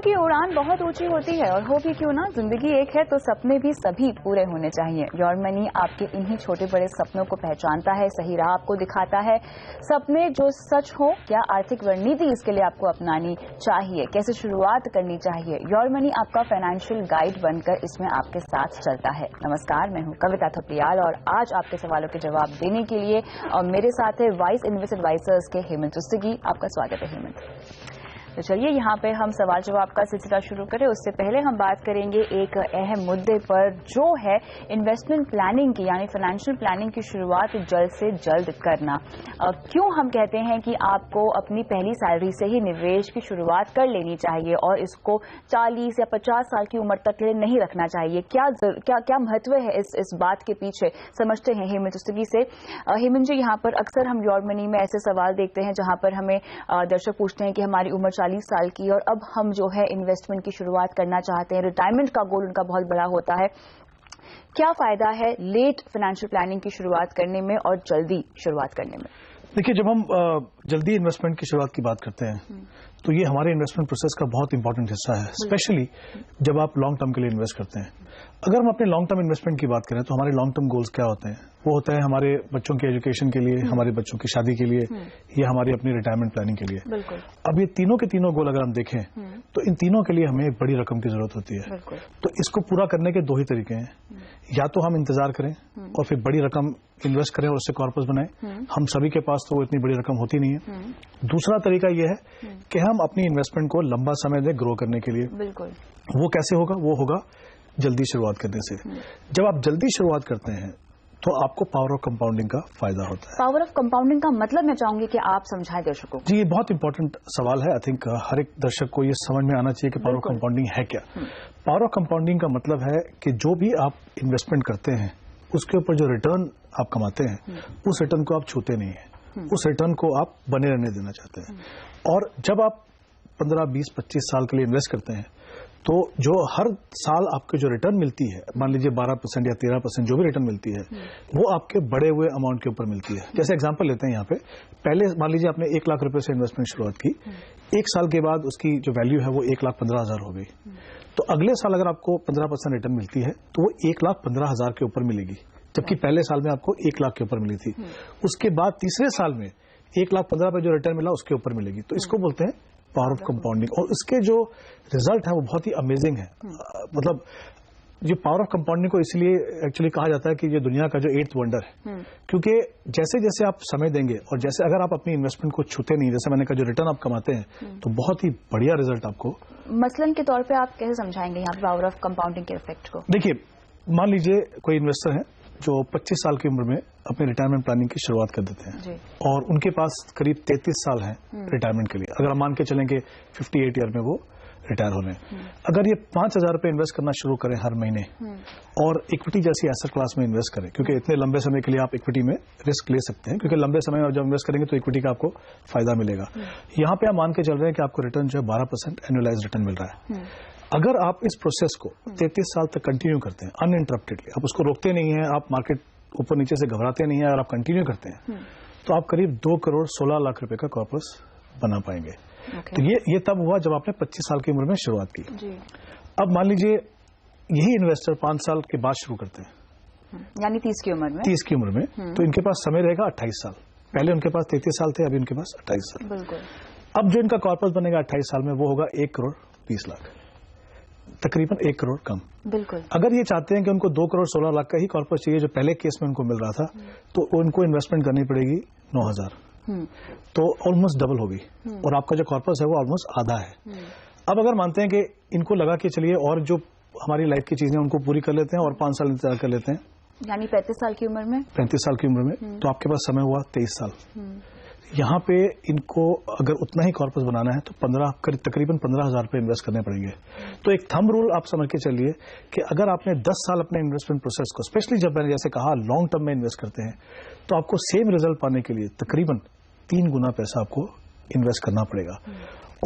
की उड़ान बहुत ऊंची होती है और हो भी क्यों ना, जिंदगी एक है तो सपने भी सभी पूरे होने चाहिए। योर मनी आपके इन्हीं छोटे बड़े सपनों को पहचानता है, सही राह आपको दिखाता है। सपने जो सच हो, क्या आर्थिक रणनीति इसके लिए आपको अपनानी चाहिए, कैसे शुरुआत करनी चाहिए। योर मनी आपका फाइनेंशियल गाइड बनकर इसमें आपके साथ चलता है। नमस्कार, मैं हूं कविता थपलियाल और आज आपके सवालों के जवाब देने के लिए मेरे साथ है वाइस इन्वेस्ट एडवाइजर्स के हेमंत रुस्तगी। आपका स्वागत है हेमंत। तो चलिए यहाँ पे हम सवाल जवाब का सिलसिला शुरू करें। उससे पहले हम बात करेंगे एक अहम मुद्दे पर, जो है इन्वेस्टमेंट प्लानिंग की, यानी फाइनेंशियल प्लानिंग की शुरुआत जल्द से जल्द करना। क्यों हम कहते हैं कि आपको अपनी पहली सैलरी से ही निवेश की शुरुआत कर लेनी चाहिए और इसको 40 या 50 साल की उम्र तक के लिए नहीं रखना चाहिए। क्या महत्व है इस बात के पीछे, समझते हैं हेमंत रुस्तगी से। हेमंत जी, यहाँ पर अक्सर हम योर मनी में ऐसे सवाल देखते हैं जहाँ पर हमें दर्शक पूछते हैं कि हमारी उम्र 40 साल की और अब हम जो है इन्वेस्टमेंट की शुरुआत करना चाहते हैं, रिटायरमेंट का गोल उनका बहुत बड़ा होता है। क्या फायदा है लेट फाइनेंशियल प्लानिंग की शुरुआत करने में और जल्दी शुरुआत करने में? देखिए, जब हम जल्दी इन्वेस्टमेंट की शुरुआत की बात करते हैं तो ये हमारे इन्वेस्टमेंट प्रोसेस का बहुत इंपॉर्टेंट हिस्सा है, स्पेशली जब आप लॉन्ग टर्म के लिए इन्वेस्ट करते हैं। अगर हम अपने लॉन्ग टर्म इन्वेस्टमेंट की बात करें तो हमारे लॉन्ग टर्म गोल्स क्या होते हैं? वो होता है हमारे बच्चों की एजुकेशन के लिए, हमारे बच्चों की शादी के लिए, या हमारी अपनी रिटायरमेंट प्लानिंग के लिए। अब ये तीनों के तीनों गोल अगर हम देखें तो इन तीनों के लिए हमें एक बड़ी रकम की जरूरत होती है। तो इसको पूरा करने के दो ही तरीके हैं, या तो हम इंतजार करें और फिर बड़ी रकम इन्वेस्ट करें और उससे कॉर्पस बनाएं। हम सभी के पास तो वो इतनी बड़ी रकम होती नहीं है। दूसरा तरीका यह है कि हम अपनी इन्वेस्टमेंट को लंबा समय दें ग्रो करने के लिए। बिल्कुल। वो कैसे होगा? वो होगा जल्दी शुरुआत करने से। जब आप जल्दी शुरुआत करते हैं तो आपको पावर ऑफ कंपाउंडिंग का फायदा होता है। पावर ऑफ कंपाउंडिंग का मतलब मैं चाहूंगी कि आप समझाएं दर्शकों को। जी, ये बहुत इंपॉर्टेंट सवाल है। आई थिंक हर एक दर्शक को ये समझ में आना चाहिए कि पावर ऑफ कंपाउंडिंग है क्या। पावर ऑफ कंपाउंडिंग का मतलब है कि जो भी आप इन्वेस्टमेंट करते हैं उसके ऊपर जो रिटर्न आप कमाते हैं उस रिटर्न को आप छूते नहीं है, उस रिटर्न को आप बने रहने देना चाहते हैं। और जब आप 15, 20, 25 साल के लिए इन्वेस्ट करते हैं तो जो हर साल आपको जो रिटर्न मिलती है, मान लीजिए 12% या 13% जो भी रिटर्न मिलती है, वो आपके बढ़े हुए अमाउंट के ऊपर मिलती है। जैसे एग्जांपल लेते हैं यहाँ पे, पहले मान लीजिए आपने 1 लाख रुपए से इन्वेस्टमेंट शुरुआत की, 1 साल के बाद उसकी जो वैल्यू है वो 1,15,000 हो गई। तो अगले साल अगर आपको 15% रिटर्न मिलती है तो वो 1,15,000 के ऊपर मिलेगी, जबकि पहले साल में आपको 1 लाख के ऊपर मिली थी। उसके बाद तीसरे साल में 1,15,000 पे जो रिटर्न मिला उसके ऊपर मिलेगी। तो इसको बोलते हैं पावर ऑफ कंपाउंडिंग, और इसके जो रिजल्ट है वो बहुत ही अमेजिंग है। मतलब जो पावर ऑफ कंपाउंडिंग को इसलिए एक्चुअली कहा जाता है कि ये दुनिया का जो 8th वंडर है, क्योंकि जैसे जैसे आप समय देंगे और जैसे अगर आप अपनी इन्वेस्टमेंट को छूते नहीं, जैसे मैंने कहा, जो रिटर्न आप कमाते हैं, तो बहुत ही बढ़िया रिजल्ट आपको। मसलन के तौर पे आप कैसे समझाएंगे यहाँ पावर ऑफ कंपाउंडिंग के इफेक्ट को? देखिए, मान लीजिए कोई इन्वेस्टर है जो 25 साल की उम्र में अपनी रिटायरमेंट प्लानिंग की शुरुआत कर देते हैं और उनके पास करीब 33 साल हैं रिटायरमेंट के लिए। अगर हम मान के चलेंगे 58 ईयर में वो रिटायर हो रहे हैं। अगर ये 5,000 रुपए इन्वेस्ट करना शुरू करें हर महीने और इक्विटी जैसी एसेट क्लास में इन्वेस्ट करें, क्योंकि इतने लंबे समय के लिए आप इक्विटी में रिस्क ले सकते हैं, क्योंकि लंबे समय में जब इन्वेस्ट करेंगे तो इक्विटी का आपको फायदा मिलेगा। यहाँ पे आप मान के चल रहे हैं कि आपको रिटर्न जो है 12% एनुअलाइज रिटर्न मिल रहा है। अगर आप इस प्रोसेस को 33 साल तक कंटिन्यू करते हैं अनइंटरप्टेडली, आप उसको रोकते नहीं है, आप मार्केट ऊपर नीचे से घबराते नहीं है, अगर आप कंटिन्यू करते हैं तो आप करीब 2 करोड़ 16 लाख रुपए का कॉर्पस बना पाएंगे। तो ये तब हुआ जब आपने 25 साल की उम्र में शुरुआत की। अब मान लीजिए यही इन्वेस्टर 5 साल के बाद शुरू करते हैं, यानी 30 की उम्र में। 30 की उम्र में, तो इनके पास समय रहेगा 28 साल। पहले उनके पास 33 साल थे, अभी उनके पास 28 साल। बिल्कुल। अब जो इनका कॉर्पस बनेगा 28 साल में वो होगा 1 करोड़ 20 लाख, तकरीबन 1 करोड़ कम। बिल्कुल। अगर ये चाहते हैं कि उनको 2 करोड़ 16 लाख का ही कॉर्पस चाहिए जो पहले केस में उनको मिल रहा था, तो उनको इन्वेस्टमेंट करनी पड़ेगी 9,000, तो ऑलमोस्ट डबल होगी और आपका जो कॉर्पस है वो ऑलमोस्ट आधा है। अब अगर मानते हैं कि इनको लगा कि चलिए और जो हमारी लाइफ की चीजें उनको पूरी कर लेते हैं और 5 साल इंतजार कर लेते हैं, यानी 35 साल की उम्र में, 35 साल की उम्र में, तो आपके पास समय हुआ 23 साल। यहाँ पे इनको अगर उतना ही कॉर्पस बनाना है तो तकरीबन 15,000 रुपए इन्वेस्ट करने पड़ेंगे। तो एक थंब रूल आप समझ के चलिए कि अगर आपने 10 साल अपने इन्वेस्टमेंट प्रोसेस को, स्पेशली जब मैंने जैसे कहा लॉन्ग टर्म में इन्वेस्ट करते हैं, तो आपको सेम रिजल्ट पाने के लिए तकरीबन 3 गुना पैसा आपको इन्वेस्ट करना पड़ेगा।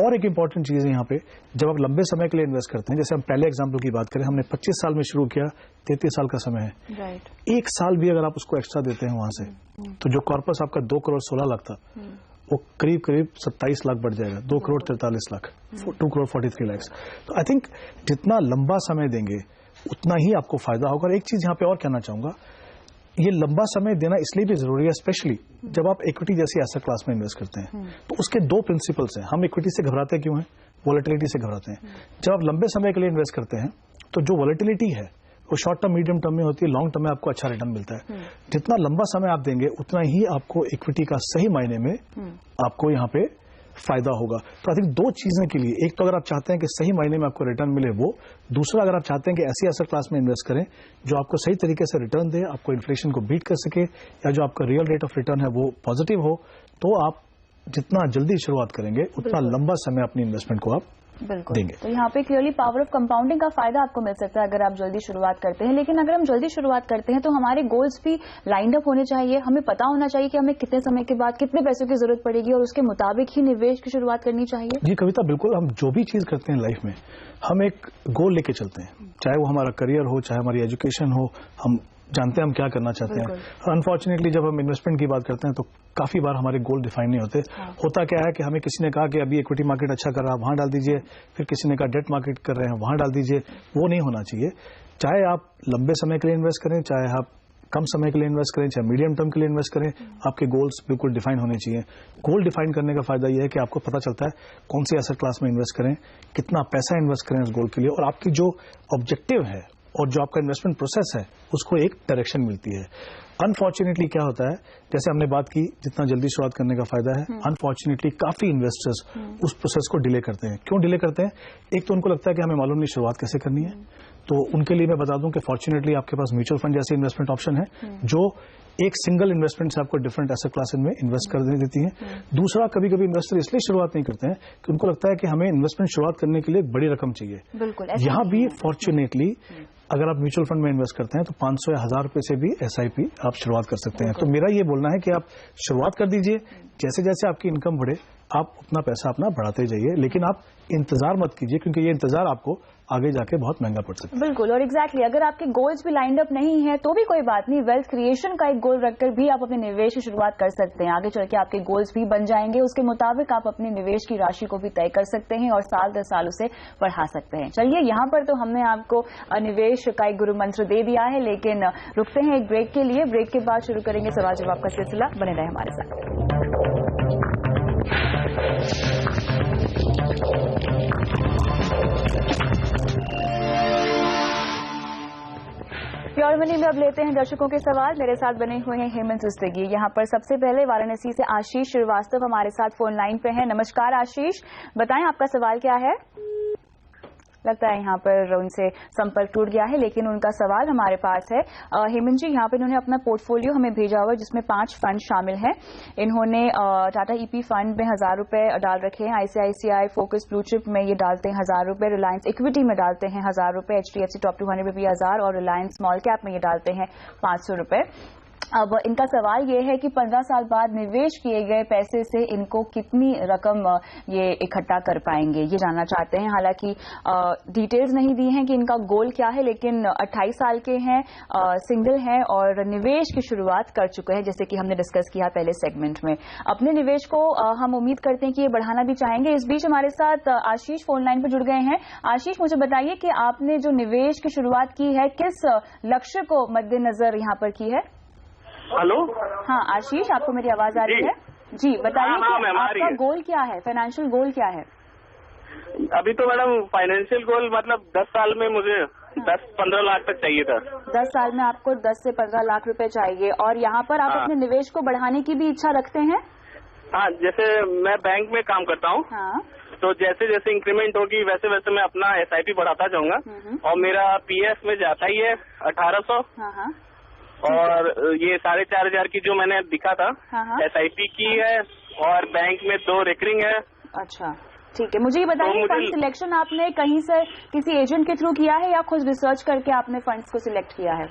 और एक इंपॉर्टेंट चीज है यहाँ पे, जब आप लंबे समय के लिए इन्वेस्ट करते हैं, जैसे हम पहले एग्जांपल की बात करें, हमने 25 साल में शुरू किया, 33 साल का समय है, 1 साल भी अगर आप उसको एक्स्ट्रा देते हैं वहां से, तो जो कॉर्पस आपका 2 करोड़ 16 लाख था वो करीब करीब 27 लाख बढ़ जाएगा, 2 करोड़ 43 लाख, 2 करोड़ 43 लाख। तो आई थिंक जितना लंबा समय देंगे उतना ही आपको फायदा होगा। और एक चीज यहाँ पे और कहना चाहूंगा, ये लंबा समय देना इसलिए भी जरूरी है, स्पेशली जब आप इक्विटी जैसी एसेट क्लास में इन्वेस्ट करते हैं। तो उसके 2 प्रिंसिपल्स हैं। हम इक्विटी से घबराते क्यों हैं? वॉलेटिलिटी से घबराते हैं। जब आप लंबे समय के लिए इन्वेस्ट करते हैं तो जो वॉलेटिलिटी है वो शॉर्ट टर्म, मीडियम टर्म में होती है, लॉन्ग टर्म में आपको अच्छा रिटर्न मिलता है। जितना लंबा समय आप देंगे उतना ही आपको इक्विटी का सही मायने में आपको यहाँ पे फायदा होगा। तो आई थिंक 2 चीजें के लिए, एक तो अगर आप चाहते हैं कि सही मायने में आपको रिटर्न मिले वो, दूसरा अगर आप चाहते हैं कि ऐसी एसेट क्लास में इन्वेस्ट करें जो आपको सही तरीके से रिटर्न दे, आपको इन्फ्लेशन को बीट कर सके, या जो आपका रियल रेट ऑफ रिटर्न है वो पॉजिटिव हो, तो आप जितना जल्दी शुरुआत करेंगे उतना लंबा समय अपनी इन्वेस्टमेंट को आप देंगे। तो यहाँ पे क्लियरली पावर ऑफ कंपाउंडिंग का फायदा आपको मिल सकता है अगर आप जल्दी शुरुआत करते हैं। लेकिन अगर हम जल्दी शुरुआत करते हैं तो हमारे गोल्स भी लाइंड अप होने चाहिए। हमें पता होना चाहिए कि हमें कितने समय के बाद कितने पैसों की जरूरत पड़ेगी और उसके मुताबिक ही निवेश की शुरुआत करनी चाहिए। जी कविता, बिल्कुल। हम जो भी चीज करते हैं लाइफ में, हम एक गोल लेके चलते हैं, चाहे वो हमारा करियर हो, चाहे हमारी एजुकेशन हो। हम जानते हैं हम क्या करना चाहते हैं। अनफॉर्चुनेटली जब हम इन्वेस्टमेंट की बात करते हैं तो काफी बार हमारे गोल डिफाइन नहीं होते। होता क्या है कि हमें किसी ने कहा कि अभी इक्विटी मार्केट अच्छा कर रहा है, वहां डाल दीजिए, फिर किसी ने कहा डेट मार्केट कर रहे हैं, वहां डाल दीजिए। वो नहीं होना चाहिए। चाहे आप लंबे समय के लिए इन्वेस्ट करें, चाहे आप कम समय के लिए इन्वेस्ट करें, चाहे मीडियम टर्म के लिए इन्वेस्ट करें, आपके गोल्स बिल्कुल डिफाइन होने चाहिए। गोल डिफाइन करने का फायदा यह है कि आपको पता चलता है कौन सी एसेट क्लास में इन्वेस्ट करें, कितना पैसा इन्वेस्ट करें उस गोल के लिए, और आपकी जो ऑब्जेक्टिव है और जो आपका इन्वेस्टमेंट प्रोसेस है उसको एक डायरेक्शन मिलती है। अनफॉर्चुनेटली क्या होता है, जैसे हमने बात की जितना जल्दी शुरुआत करने का फायदा है, अनफॉर्चुनेटली काफी इन्वेस्टर्स उस प्रोसेस को डिले करते हैं। क्यों डिले करते हैं? एक तो उनको लगता है कि हमें मालूम नहीं शुरुआत कैसे करनी है। तो उनके लिए मैं बता दूं कि फॉर्चुनेटली आपके पास म्यूचुअल फंड जैसे इन्वेस्टमेंट ऑप्शन है जो एक सिंगल इन्वेस्टमेंट से आपको डिफरेंट एसेट क्लासेस में इन्वेस्ट कर देती हैं। दूसरा, कभी कभी इन्वेस्टर इसलिए शुरुआत नहीं करते हैं कि उनको लगता है कि हमें इन्वेस्टमेंट शुरुआत करने के लिए बड़ी रकम चाहिए। यहाँ भी फॉर्चुनेटली अगर आप म्यूचुअल फंड में इन्वेस्ट करते हैं तो 500 या 1000 रुपए से भी एसआईपी आप शुरुआत कर सकते हैं। तो मेरा ये बोलना है कि आप शुरुआत कर दीजिए, जैसे जैसे आपकी इनकम बढ़े आप उतना पैसा अपना बढ़ाते जाइए, लेकिन आप इंतजार मत कीजिए क्योंकि ये इंतजार आपको आगे जाके बहुत महंगा पड़ सकता है। बिल्कुल, और एग्जैक्टली अगर आपके गोल्स भी लाइंड अप नहीं है तो भी कोई बात नहीं, वेल्थ क्रिएशन का एक गोल रखकर भी आप अपने निवेश की शुरुआत कर सकते हैं। आगे चल के आपके गोल्स भी बन जाएंगे, उसके मुताबिक आप अपने निवेश की राशि को भी तय कर सकते हैं और साल दर साल उसे बढ़ा सकते हैं। चलिए, यहाँ पर तो हमने आपको निवेश का एक गुरु मंत्र दे दिया है, लेकिन रुकते हैं एक ब्रेक के लिए। ब्रेक के बाद शुरू करेंगे सवाल जवाब का सिलसिला। बने रहे हमारे साथ। प्योर मनी में अब लेते हैं दर्शकों के सवाल। मेरे साथ बने हुए हैं हेमंत सिस्टगी। यहाँ पर सबसे पहले वाराणसी से आशीष श्रीवास्तव हमारे साथ फोन लाइन पे हैं। नमस्कार आशीष, बताएं आपका सवाल क्या है। लगता है यहाँ पर उनसे संपर्क टूट गया है, लेकिन उनका सवाल हमारे पास है। हेमंत जी, यहाँ पर इन्होंने अपना पोर्टफोलियो हमें भेजा हुआ है जिसमें 5 फंड शामिल हैं। इन्होंने टाटा ईपी फंड में 1000 रुपए डाल रखे हैं, आईसीआईसीआई फोकस ब्लू चिप में ये डालते हैं 1000 रुपए, रिलायंस इक्विटी में डालते हैं 1000 रुपए, एचडीएफसी टॉप 200 में भी 1000 और रिलायंस स्मॉल कैप में ये डालते हैं 500 रुपए। अब इनका सवाल ये है कि 15 साल बाद निवेश किए गए पैसे से इनको कितनी रकम ये इकट्ठा कर पाएंगे, ये जानना चाहते हैं। हालांकि डिटेल्स नहीं दी हैं कि इनका गोल क्या है, लेकिन 28 साल के हैं, सिंगल हैं और निवेश की शुरुआत कर चुके हैं, जैसे कि हमने डिस्कस किया पहले सेगमेंट में। अपने निवेश को हम उम्मीद करते हैं कि ये बढ़ाना भी चाहेंगे। इस बीच हमारे साथ आशीष फोन लाइन पर जुड़ गए हैं। आशीष, मुझे बताइए कि आपने जो निवेश की शुरुआत की है किस लक्ष्य को मद्देनजर यहाँ पर की है। हेलो, हाँ आशीष, आपको मेरी आवाज आ रही है? जी बताइए कि आपका गोल क्या है, फाइनेंशियल गोल क्या है? अभी तो मैडम फाइनेंशियल गोल मतलब 10 साल में मुझे 10-15 लाख तक चाहिए था। 10 साल में आपको 10 से 15 लाख रुपए चाहिए, और यहाँ पर आप अपने निवेश को बढ़ाने की भी इच्छा रखते हैं? हाँ, जैसे मैं बैंक में काम करता हूँ। हाँ। तो जैसे जैसे इंक्रीमेंट होगी वैसे वैसे मैं अपना एसआईपी बढ़ाता जाऊंगा, और मेरा पीएफ में जाता ही है 1800। हाँ। और ये 4500 की जो मैंने दिखा था एसआईपी की है, और बैंक में 2 रिकरिंग है। अच्छा, ठीक है। मुझे ये बताइए, फंड सिलेक्शन आपने कहीं से किसी एजेंट के थ्रू किया है या खुद रिसर्च करके आपने फंड्स को सिलेक्ट किया है?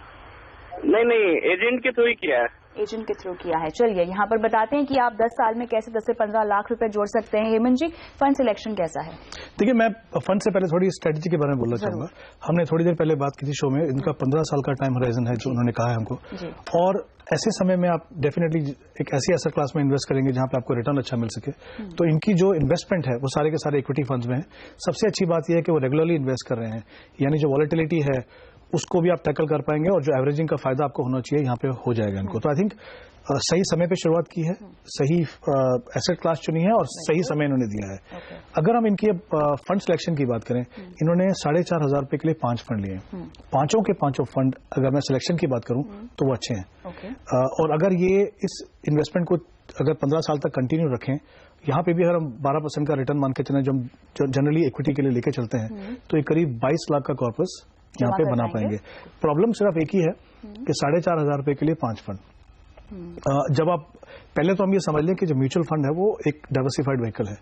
नहीं, एजेंट के थ्रू ही किया है। एजेंट के थ्रू किया है। चलिए यहाँ पर बताते हैं कि आप 10 साल में कैसे 10 से 15 लाख रुपए जोड़ सकते हैं। हेमंत जी, फंड सिलेक्शन कैसा है? देखिए, मैं फंड से पहले थोड़ी स्ट्रेटेजी के बारे में बोलना चाहूंगा। हमने थोड़ी देर पहले बात की थी शो में, इनका 15 साल का टाइम होराइजन है जो उन्होंने कहा है हमको, और ऐसे समय में आप डेफिनेटली एक ऐसी एसेट क्लास में इन्वेस्ट करेंगे जहां पे आपको रिटर्न अच्छा मिल सके। तो इनकी जो इन्वेस्टमेंट है वो सारे के सारे इक्विटी फंड्स में है। सबसे अच्छी बात यह है कि वो रेगुलरली इन्वेस्ट कर रहे हैं, यानी जो वॉलेटिलिटी है उसको भी आप टैकल कर पाएंगे और जो एवरेजिंग का फायदा आपको होना चाहिए यहाँ पे हो जाएगा इनको। तो आई थिंक सही समय पे शुरुआत की है, सही एसेट क्लास चुनी है और सही समय इन्होंने दिया है। अगर हम इनकी फंड सिलेक्शन की बात करें, इन्होंने 4,500 रुपए के लिए 5 फंड लिए हैं। पांचों के पांचों फंड, अगर मैं सिलेक्शन की बात करूं तो वो अच्छे हैं। और अगर ये इस इन्वेस्टमेंट को अगर 15 साल तक कंटिन्यू रखें, यहाँ पे भी अगर हम 12% का रिटर्न मान के चलें जो जनरली इक्विटी के लिए लेके चलते हैं, तो ये करीब 22 लाख का कॉर्पस यहाँ पे बना पाएंगे। प्रॉब्लम सिर्फ एक ही है कि 4,500 रुपए के लिए 5 फंड। जब आप पहले तो हम ये समझ लें कि जो म्यूचुअल फंड है वो एक डाइवर्सिफाइड व्हीकल है,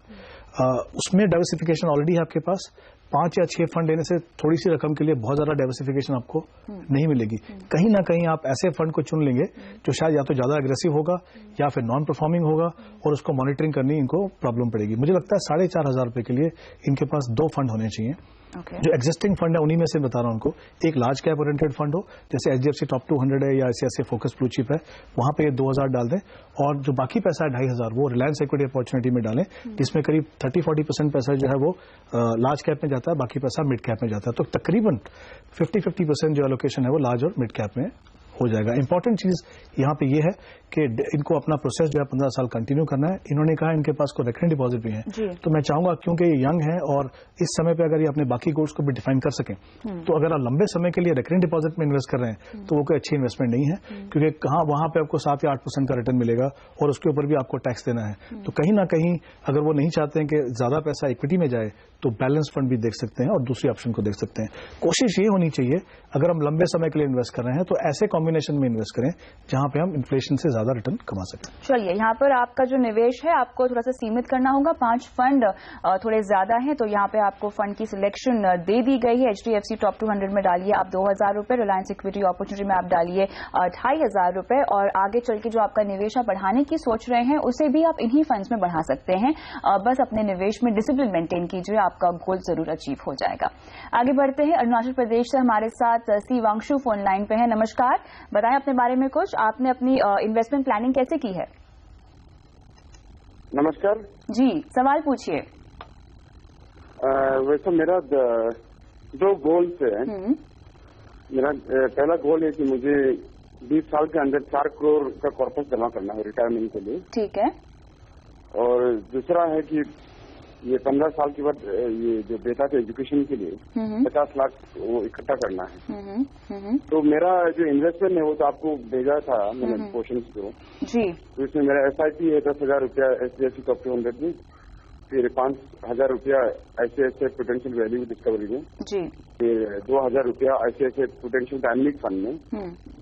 उसमें डाइवर्सिफिकेशन ऑलरेडी है आपके पास। 5 या 6 फंड लेने से थोड़ी सी रकम के लिए बहुत ज्यादा डाइवर्सिफिकेशन आपको नहीं मिलेगी। कहीं ना कहीं आप ऐसे फंड को चुन लेंगे जो शायद या तो ज्यादा एग्रेसिव होगा या फिर नॉन परफॉर्मिंग होगा और उसको मॉनिटरिंग करनी इनको प्रॉब्लम पड़ेगी। मुझे लगता है 4,500 रुपए के लिए इनके पास 2 फंड होने चाहिए। जो एग्जिस्टिंग फंड है उन्हीं में से बता रहा हूं उनको, एक लार्ज कैप ओरिएंटेड फंड हो जैसे HDFC टॉप 200 है या ऐसे फोकस ब्लू चिप है, वहां पे 2,000 डाल दें, और जो बाकी पैसा है 2,500 वो रिलायंस इक्विटी अपॉर्चुनिटी में डालें, जिसमें करीब 30-40% पैसा जो है वो लार्ज कैप में जाता है, बाकी पैसा मिड कैप में जाता है। तो तकरीबन 50-50% जो एलोकेशन है वो लार्ज और मिड कैप में हो जाएगा। इंपॉर्टेंट चीज यहाँ पे ये है कि इनको अपना प्रोसेस जो है 15 साल कंटिन्यू करना है। इन्होंने कहा इनके पास को रेकरिंग डिपॉजिट भी है, तो मैं चाहूंगा क्योंकि ये यंग है और इस समय पे अगर ये अपने बाकी गोल्स को भी डिफाइन कर सकें, तो अगर आप लंबे समय के लिए रेकरिंग डिपॉजिट में इन्वेस्ट कर रहे हैं तो वो कोई अच्छी इन्वेस्टमेंट नहीं है, क्योंकि कहाँ वहां पे आपको 7 या 8% का रिटर्न मिलेगा और उसके ऊपर भी आपको टैक्स देना है। तो कहीं ना कहीं अगर वो नहीं चाहते हैं कि ज्यादा पैसा इक्विटी में जाए तो बैलेंस फंड भी देख सकते हैं और दूसरी ऑप्शन को देख सकते हैं। कोशिश ये होनी चाहिए अगर हम लंबे समय के लिए इन्वेस्ट कर रहे हैं तो ऐसे कॉम्बिनेशन में इन्वेस्ट करें जहां पे हम इन्फ्लेशन से ज्यादा रिटर्न कमा सकें। चलिए, यहाँ पर आपका जो निवेश है आपको थोड़ा सा सीमित करना होगा। 5 फंड थोड़े ज्यादा हैं, तो यहाँ पे आपको फंड की सिलेक्शन दे दी गई है। HDFC टॉप 200 में डालिए आप 2,000 रुपए, रिलायंस इक्विटी अपॉर्चुनिटी में आप डालिए 2,500 रुपए, और आगे चल के जो आपका निवेश आप बढ़ाने की सोच रहे हैं उसे भी आप इन्हीं फंड्स में बढ़ा सकते हैं। बस अपने निवेश में डिसिप्लिन मेंटेन कीजिए, आपका गोल जरूर अचीव हो जाएगा। आगे बढ़ते हैं, अरुणाचल प्रदेश से हमारे साथ शिवांशु फोन लाइन पे है। नमस्कार, बताएं अपने बारे में कुछ, आपने अपनी इन्वेस्टमेंट प्लानिंग कैसे की है? नमस्कार जी, सवाल पूछिए। वैसे मेरा 2 गोल्स है। मेरा पहला गोल है कि मुझे 20 साल के अंदर 4 करोड़ का कॉर्पस जमा करना है रिटायरमेंट के लिए। ठीक है। और दूसरा है कि ये 15 साल के बाद ये जो बेटा के एजुकेशन के लिए 50 लाख वो इकट्ठा करना है। तो मेरा जो इन्वेस्टमेंट है वो तो आपको भेजा था मैंने क्वेश्चन को जी। तो इसमें मेरा SIP है 10,000 रुपया HDFC टॉप 200 में, फिर 5,000 रुपया ICICI पोटेंशियल वैल्यू डिस्कवरी में जी, फिर 2,000 रुपया ICICI पोटेंशियल डायनेमिक फंड में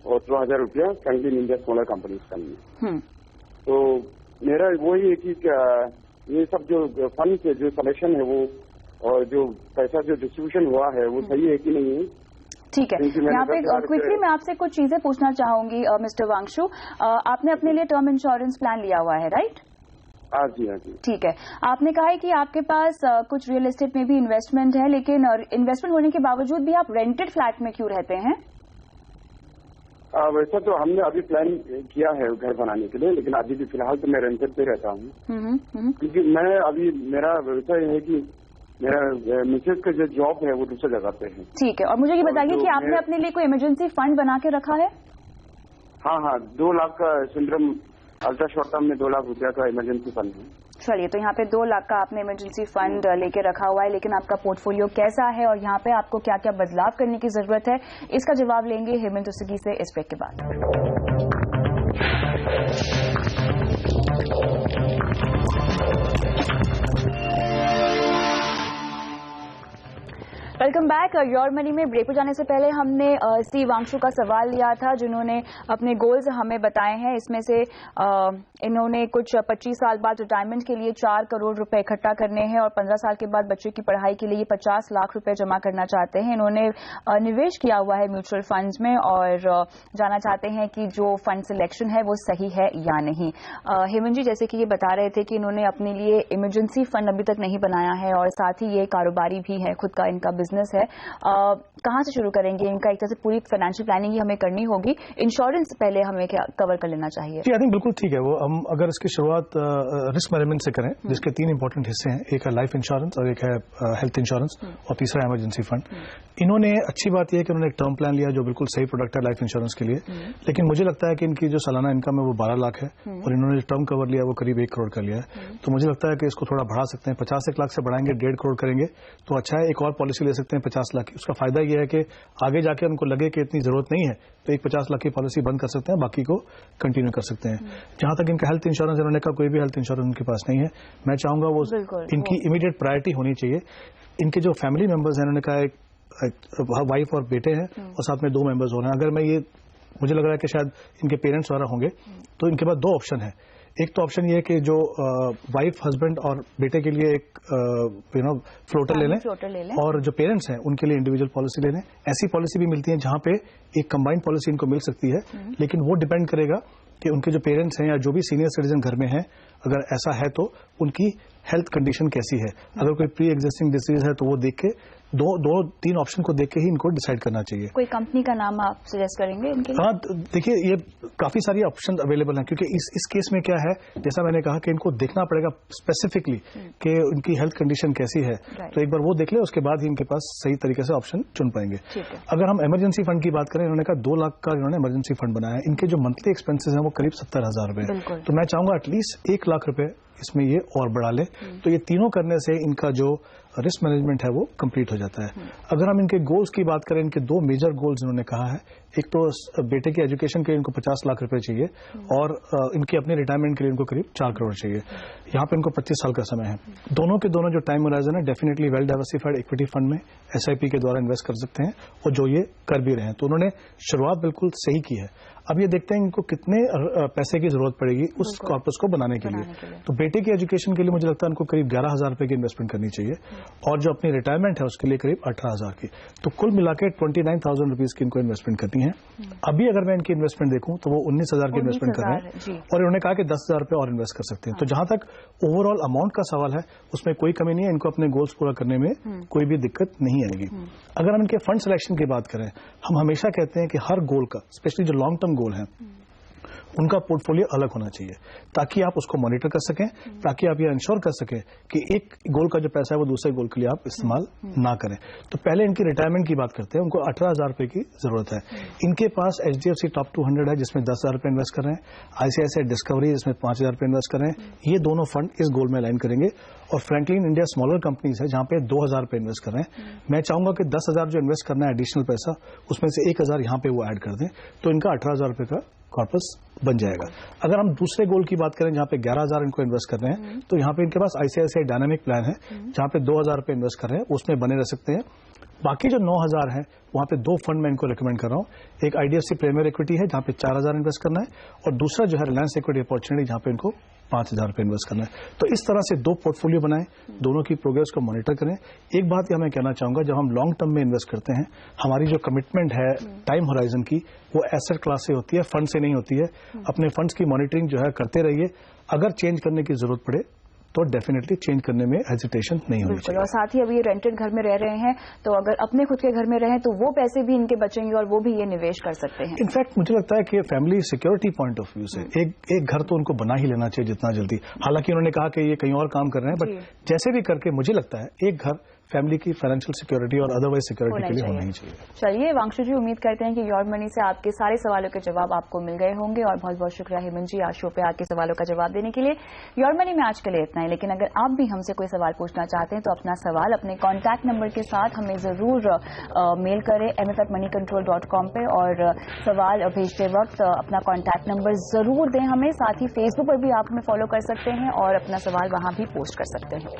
और 2,000 रुपया Franklin India smaller companies fund में। तो मेरा वही है कि ये सब जो फंड से जो सिलेक्शन है वो और जो पैसा जो डिस्ट्रीब्यूशन हुआ है वो सही है कि नहीं है? ठीक है, यहाँ पे क्विकली मैं आपसे कुछ चीजें पूछना चाहूंगी मिस्टर वांगशु। आपने अपने लिए टर्म इंश्योरेंस प्लान लिया हुआ है, राइट? हाँ जी, हाँ जी। ठीक है, आपने कहा है कि आपके पास कुछ रियल एस्टेट में भी इन्वेस्टमेंट है, लेकिन इन्वेस्टमेंट होने के बावजूद भी आप रेंटेड फ्लैट में क्यों रहते हैं? वैसा तो हमने अभी प्लान किया है घर बनाने के लिए, लेकिन अभी भी फिलहाल तो मैं रेंटेड पे रहता हूँ। क्योंकि मैं अभी मेरा व्यवसाय है कि मेरा मिसेज का जो जॉब है वो दूसरी जगह पे है। ठीक है, और मुझे ये बताइए कि आपने अपने लिए कोई इमरजेंसी फंड बना के रखा है? हाँ, 2 लाख का सिंड्रम अल्ट्रा शॉर्ट टर्म में 2 लाख रुपया का इमरजेंसी फंड है। चलिए, तो यहाँ पे 2 लाख का आपने इमरजेंसी फंड लेके रखा हुआ है, लेकिन आपका पोर्टफोलियो कैसा है और यहाँ पे आपको क्या क्या बदलाव करने की जरूरत है, इसका जवाब लेंगे हेमंत उसगी से इस ब्रेक के बाद। Welcome back. योर मनी में ब्रेक पर जाने से पहले हमने सी वांगशु का सवाल लिया था, जिन्होंने अपने गोल्स हमें बताए हैं। इसमें से इन्होंने कुछ 25 साल बाद रिटायरमेंट के लिए 4 करोड़ रुपए इकट्ठा करने हैं और 15 साल के बाद बच्चे की पढ़ाई के लिए 50 लाख रुपए जमा करना चाहते हैं। इन्होंने निवेश किया हुआ है म्यूचुअल फंड्स में और जानना चाहते हैं कि जो फंड सिलेक्शन है वो सही है या नहीं। हेमंत जी, जैसे कि ये बता रहे थे कि इन्होंने अपने लिए इमरजेंसी फंड अभी तक नहीं बनाया है और साथ ही ये कारोबारी भी है, खुद का इनका बिजनेस है। कहां से शुरू करेंगे? इनका एक तरह से पूरी फाइनेंशियल प्लानिंग ही हमें करनी होगी। इंश्योरेंस पहले हमें क्या कवर कर लेना चाहिए? आई थिंक बिल्कुल ठीक है। वो हम अगर इसकी शुरुआत रिस्क मैनेजमेंट से करें, जिसके 3 इंपॉर्टेंट हिस्से हैं, एक है लाइफ इंश्योरेंस और एक है हेल्थ इंश्योरेंस और तीसरा इमरजेंसी फंड। इन्होंने अच्छी बात यह है कि उन्होंने एक टर्म प्लान लिया जो बिल्कुल सही प्रोडक्ट है लाइफ इंश्योरेंस के लिए, लेकिन मुझे लगता है कि इनकी जो सालाना इनकम है वो 12 लाख है और इन्होंने जो टर्म कवर लिया वो करीब 1 करोड़ का लिया है। तो मुझे लगता है कि इसको थोड़ा बढ़ा सकते हैं, 50 लाख से बढ़ाएंगे 1.5 करोड़ करेंगे तो अच्छा है। एक और पॉलिसी ले सकते हैं 50 लाख की। उसका फायदा यह है कि आगे जाके उनको लगे कि इतनी जरूरत नहीं है तो एक 50 लाख की पॉलिसी बंद कर सकते हैं, बाकी को कंटिन्यू कर सकते हैं। जहां तक इनका हेल्थ इंश्योरेंस, इन्होंने कहा कोई भी हेल्थ इंश्योरेंस उनके पास नहीं है। मैं चाहूंगा वो इनकी इमीडिएट प्रायोरिटी होनी चाहिए। इनके जो फैमिली मेंबर्स हैं, उन्होंने कहा एक वाइफ और बेटे हैं और साथ में 2 मेंबर्स हो रहे हैं। अगर मैं ये, मुझे लग रहा है कि शायद इनके पेरेंट्स वगैरह होंगे, तो इनके पास 2 ऑप्शन है। एक तो ऑप्शन ये है कि जो वाइफ, हस्बैंड और बेटे के लिए एक फ्लोटर ले लें और जो पेरेंट्स हैं उनके लिए इंडिविजुअल पॉलिसी ले लें। ऐसी पॉलिसी भी मिलती है जहां पे एक कंबाइंड पॉलिसी इनको मिल सकती है, लेकिन वो डिपेंड करेगा कि उनके जो पेरेंट्स हैं या जो भी सीनियर सिटीजन घर में हैं, अगर ऐसा है तो उनकी हेल्थ कंडीशन कैसी है। अगर कोई प्री एग्जिस्टिंग डिसीज है तो वो देख के 2-3 ऑप्शन को देख के ही इनको डिसाइड करना चाहिए। कोई कंपनी का नाम आप सजेस्ट करेंगे इनके? हाँ, देखिए ये काफी सारी ऑप्शन अवेलेबल हैं, क्योंकि इस केस में क्या है, जैसा मैंने कहा कि इनको देखना पड़ेगा स्पेसिफिकली कि उनकी हेल्थ कंडीशन कैसी है। तो एक बार वो देख ले, उसके बाद ही इनके पास सही तरीके से ऑप्शन चुन पाएंगे। अगर हम इमरजेंसी फंड की बात करें, इन्होंने कहा 2 लाख का इन्होंने इमरजेंसी फंड बनाया है। इनके जो मंथली एक्सपेंसेस हैं वो करीब 70,000 रुपए। तो मैं चाहूंगा एटलीस्ट 1 लाख रुपए इसमें ये और बढ़ा ले, तो ये तीनों करने से इनका जो रिस्क मैनेजमेंट है वो कंप्लीट हो जाता है। अगर हम इनके गोल्स की बात करें, इनके 2 मेजर गोल्स इन्होंने कहा है। एक तो बेटे की एजुकेशन के लिए इनको 50 लाख रुपए चाहिए और इनके अपने रिटायरमेंट के लिए इनको करीब 4 करोड़ चाहिए। यहाँ पे इनको 25 साल का समय है। दोनों के दोनों जो टाइम होराइजन है, definitely well diversified equity fund में SIP के द्वारा इन्वेस्ट कर सकते हैं और जो ये कर भी रहे हैं। तो उन्होंने शुरुआत बिल्कुल सही की है। अब ये देखते हैं इनको कितने पैसे की जरूरत पड़ेगी उस कॉर्पस को बनाने के लिए। तो बेटे की एजुकेशन के लिए मुझे लगता है उनको करीब 11,000 रुपए की इन्वेस्टमेंट करनी चाहिए और जो अपनी रिटायरमेंट है उसके लिए करीब 18,000 की। तो कुल मिलाकर 29,000 रुपीज की इनको इन्वेस्टमेंट करनी है। अभी अगर मैं इनकी इन्वेस्टमेंट देखूं तो वो 19,000 की इन्वेस्टमेंट कर रहे हैं और इन्होंने कहा कि 10,000 रुपए और इन्वेस्ट कर सकते हैं। तो जहां तक ओवरऑल अमाउंट का सवाल है उसमें कोई कमी नहीं है। इनको अपने गोल्स पूरा करने में कोई भी दिक्कत नहीं आएगी। अगर हम इनके फंड सिलेक्शन की बात करें, हम हमेशा कहते हैं कि हर गोल का, स्पेशली जो लॉन्ग टर्म गोल है, उनका पोर्टफोलियो अलग होना चाहिए ताकि आप उसको मॉनिटर कर सकें, ताकि आप ये इंश्योर कर सकें कि एक गोल का जो पैसा है वो दूसरे गोल के लिए आप इस्तेमाल ना करें। तो पहले इनकी रिटायरमेंट की बात करते हैं। उनको 18,000 रुपए की जरूरत है। इनके पास HDFC टॉप 200 है जिसमें 10,000 रुपए इन्वेस्ट कर रहे हैं, ICICI डिस्कवरी जिसमें 5,000 रुपए इन्वेस्ट कर रहे हैं। ये दोनों फंड इस गोल में अलाइन करेंगे और फ्रैंकलिन इंडिया स्मॉलर कंपनीज है जहां पे 2,000 रुपए इन्वेस्ट कर रहे हैं। मैं चाहूंगा कि 10,000 जो इन्वेस्ट करना है एडिशनल पैसा, उसमें से 1,000 यहां पे वो ऐड कर दें, तो इनका 18,000 रुपए का कॉर्पस बन जाएगा। अगर हम दूसरे गोल की बात करें जहां पे 11,000 इनको इन्वेस्ट कर रहे हैं, तो यहां पे इनके पास ICICI डायनामिक प्लान है जहां पे 2,000 रुपए इन्वेस्ट कर रहे हैं, उसमें बने रह सकते हैं। बाकी जो 9,000 है वहां पे 2 फंड मैं इनको रिकमेंड कर रहा हूं। एक IDFC प्रीमियर इक्विटी है जहां पे 4,000 इन्वेस्ट करना है और दूसरा जो है रिलायंस इक्विटी अपॉर्चुनिटी जहां पे इनको 5,000 रुपए इन्वेस्ट करना है। तो इस तरह से 2 पोर्टफोलियो बनाएं, दोनों की प्रोग्रेस को मॉनिटर करें। एक बात यह मैं कहना चाहूंगा, जब हम लॉन्ग टर्म में इन्वेस्ट करते हैं, हमारी जो कमिटमेंट है टाइम होराइजन की, वो एसेट क्लास से होती है, फंड से नहीं होती है। अपने फंड्स की मॉनिटरिंग जो है करते रहिए। अगर चेंज करने की जरूरत पड़े तो डेफिनेटली चेंज करने में हेजिटेशन नहीं होनी चाहिए। और साथ ही अभी रेंटेड घर में रह रहे हैं, तो अगर अपने खुद के घर में रहें तो वो पैसे भी इनके बचेंगे और वो भी ये निवेश कर सकते हैं। इनफैक्ट मुझे लगता है कि family security point of view से एक घर तो उनको बना ही लेना चाहिए जितना जल्दी। हालांकि उन्होंने कहा कि ये कहीं और काम कर रहे हैं, बट जैसे भी करके मुझे लगता है एक घर फैमिली की फाइनेंशियल सिक्योरिटी और अदरवाइज सिक्योरिटी के लिए होना ही चाहिए। चलिए वांगशु जी, उम्मीद करते हैं कि योर मनी से आपके सारे सवालों के जवाब आपको मिल गए होंगे और बहुत बहुत शुक्रिया हेमंत जी आज शो पे आके सवालों का जवाब देने के लिए। योर मनी में आज के लिए इतना ही, लेकिन अगर आप भी हमसे कोई सवाल पूछना चाहते हैं तो अपना सवाल अपने कॉन्टैक्ट नंबर के साथ हमें जरूर मेल करें mf@moneycontrol.com पे और सवाल भेजते वक्त अपना कॉन्टैक्ट नंबर जरूर दें हमें। साथ ही फेसबुक पर भी आप हमें फॉलो कर सकते हैं और अपना सवाल वहां भी पोस्ट कर सकते हैं।